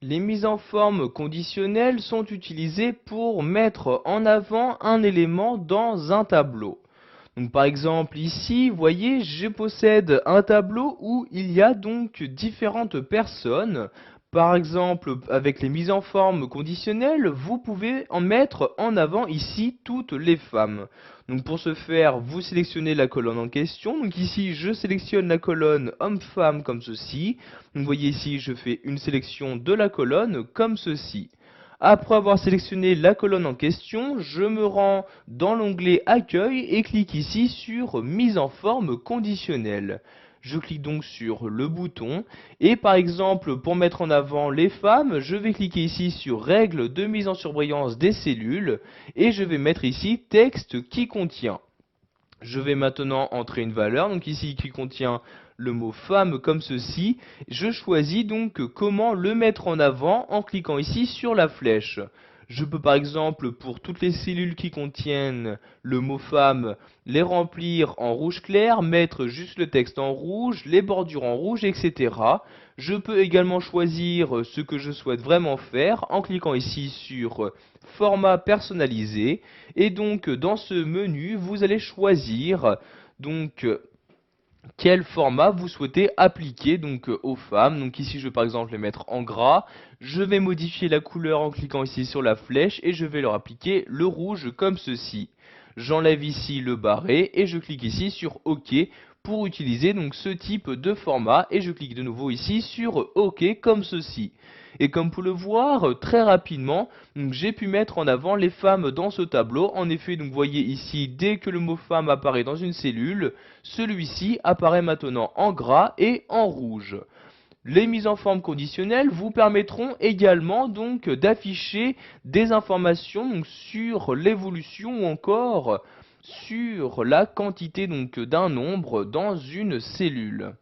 Les mises en forme conditionnelles sont utilisées pour mettre en avant un élément dans un tableau. Donc par exemple ici, vous voyez, je possède un tableau où il y a donc différentes personnes. Par exemple, avec les mises en forme conditionnelles, vous pouvez en mettre en avant ici toutes les femmes. Donc pour ce faire, vous sélectionnez la colonne en question. Donc ici, je sélectionne la colonne homme-femme comme ceci. Donc vous voyez ici, je fais une sélection de la colonne comme ceci. Après avoir sélectionné la colonne en question, je me rends dans l'onglet Accueil et clique ici sur Mise en forme conditionnelle. Je clique donc sur le bouton et par exemple pour mettre en avant les femmes, je vais cliquer ici sur Règles de mise en surbrillance des cellules et je vais mettre ici Texte qui contient. Je vais maintenant entrer une valeur, donc ici qui contient le mot femme comme ceci. Je choisis donc comment le mettre en avant en cliquant ici sur la flèche. Je peux par exemple pour toutes les cellules qui contiennent le mot femme les remplir en rouge clair, mettre juste le texte en rouge, les bordures en rouge, etc. Je peux également choisir ce que je souhaite vraiment faire en cliquant ici sur format personnalisé et donc dans ce menu vous allez choisir donc quel format vous souhaitez appliquer donc aux femmes. Donc ici je vais par exemple les mettre en gras. Je vais modifier la couleur en cliquant ici sur la flèche et je vais leur appliquer le rouge comme ceci. J'enlève ici le barré et je clique ici sur OK pour utiliser donc ce type de format et je clique de nouveau ici sur OK comme ceci. Et comme vous le voir très rapidement, j'ai pu mettre en avant les femmes dans ce tableau. En effet, donc vous voyez ici, dès que le mot femme apparaît dans une cellule, celui-ci apparaît maintenant en gras et en rouge. Les mises en forme conditionnelles vous permettront également donc d'afficher des informations donc, sur l'évolution ou encore sur la quantité donc d'un nombre dans une cellule.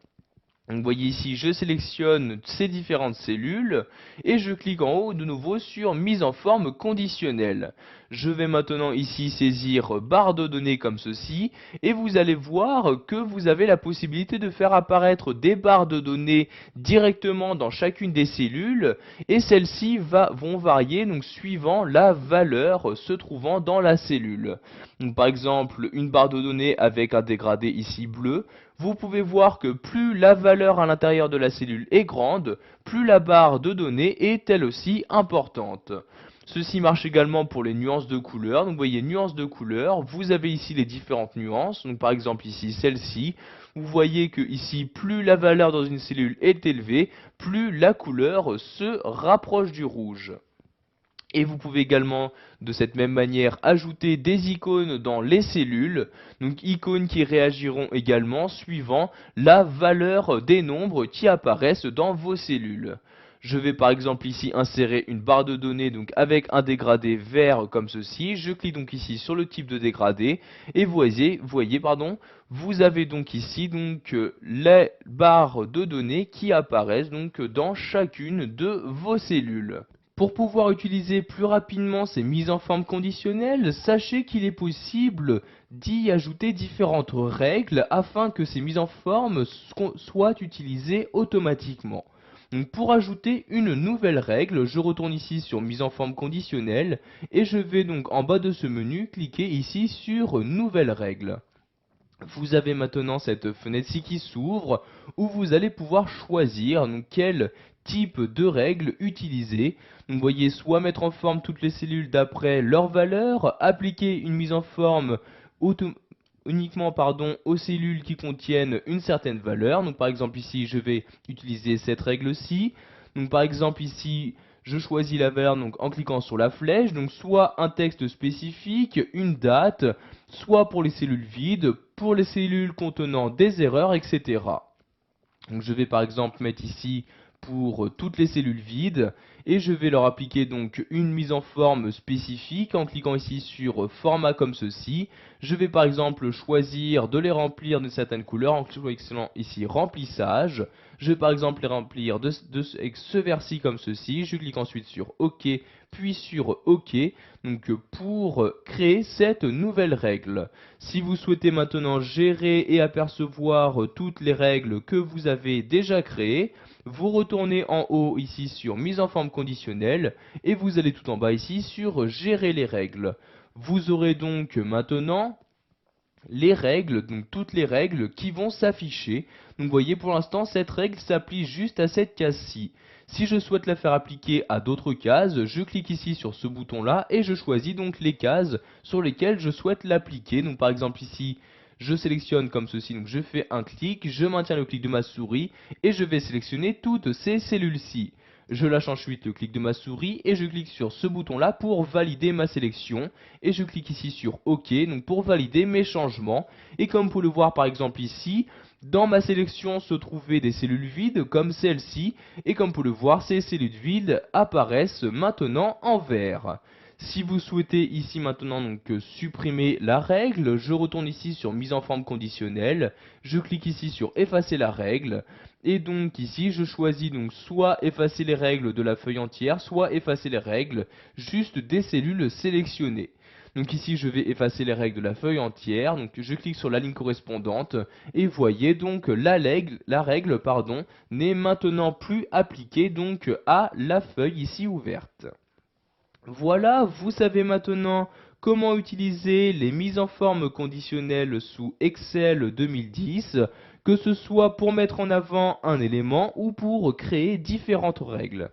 Donc, vous voyez ici, je sélectionne ces différentes cellules et je clique en haut de nouveau sur mise en forme conditionnelle. Je vais maintenant ici saisir barre de données comme ceci et vous allez voir que vous avez la possibilité de faire apparaître des barres de données directement dans chacune des cellules et celles-ci vont varier donc suivant la valeur se trouvant dans la cellule. Donc, par exemple, une barre de données avec un dégradé ici bleu. Vous pouvez voir que plus la valeur à l'intérieur de la cellule est grande, plus la barre de données est elle aussi importante. Ceci marche également pour les nuances de couleurs. Donc vous voyez nuances de couleurs, vous avez ici les différentes nuances. Donc par exemple ici celle-ci, vous voyez que ici plus la valeur dans une cellule est élevée, plus la couleur se rapproche du rouge. Et vous pouvez également de cette même manière ajouter des icônes dans les cellules, donc icônes qui réagiront également suivant la valeur des nombres qui apparaissent dans vos cellules. Je vais par exemple ici insérer une barre de données donc avec un dégradé vert comme ceci. Je clique donc ici sur le type de dégradé et vous avez donc ici les barres de données qui apparaissent donc dans chacune de vos cellules. Pour pouvoir utiliser plus rapidement ces mises en forme conditionnelles, sachez qu'il est possible d'y ajouter différentes règles afin que ces mises en forme soient utilisées automatiquement. Donc pour ajouter une nouvelle règle, je retourne ici sur mise en forme conditionnelle et je vais donc en bas de ce menu cliquer ici sur nouvelle règle. Vous avez maintenant cette fenêtre-ci qui s'ouvre où vous allez pouvoir choisir donc, quel type de règles utiliser. Donc, vous voyez soit mettre en forme toutes les cellules d'après leur valeur, appliquer une mise en forme uniquement aux cellules qui contiennent une certaine valeur. Donc par exemple ici je vais utiliser cette règle-ci. Donc par exemple ici je choisis la valeur donc en cliquant sur la flèche, donc soit un texte spécifique, une date, soit pour les cellules vides, pour les cellules contenant des erreurs, etc. Donc je vais par exemple mettre ici pour toutes les cellules vides et je vais leur appliquer donc une mise en forme spécifique en cliquant ici sur format comme ceci. Je vais par exemple choisir de les remplir de certaines couleurs en cliquant ici remplissage. Je vais par exemple les remplir avec ce vers-ci comme ceci. Je clique ensuite sur OK puis sur OK donc pour créer cette nouvelle règle. Si vous souhaitez maintenant gérer et apercevoir toutes les règles que vous avez déjà créées, Vous retournez en haut ici sur mise en forme conditionnelle et vous allez tout en bas ici sur gérer les règles. Vous aurez donc maintenant les règles, donc toutes les règles qui vont s'afficher. Donc vous voyez, pour l'instant cette règle s'applique juste à cette case-ci. Si je souhaite la faire appliquer à d'autres cases, je clique ici sur ce bouton là et je choisis donc les cases sur lesquelles je souhaite l'appliquer. Donc par exemple ici, je sélectionne comme ceci, donc je fais un clic, je maintiens le clic de ma souris et je vais sélectionner toutes ces cellules-ci. Je lâche ensuite le clic de ma souris et je clique sur ce bouton là pour valider ma sélection et je clique ici sur OK, donc pour valider mes changements. Et comme vous pouvez le voir par exemple ici, dans ma sélection se trouvaient des cellules vides comme celle-ci et comme vous pouvez le voir, ces cellules vides apparaissent maintenant en vert. Si vous souhaitez ici maintenant donc supprimer la règle, je retourne ici sur mise en forme conditionnelle, je clique ici sur effacer la règle et donc ici je choisis donc soit effacer les règles de la feuille entière, soit effacer les règles juste des cellules sélectionnées. Donc ici je vais effacer les règles de la feuille entière, donc je clique sur la ligne correspondante et voyez donc la règle n'est maintenant plus appliquée donc à la feuille ici ouverte. Voilà, vous savez maintenant comment utiliser les mises en forme conditionnelles sous Excel 2010, que ce soit pour mettre en avant un élément ou pour créer différentes règles.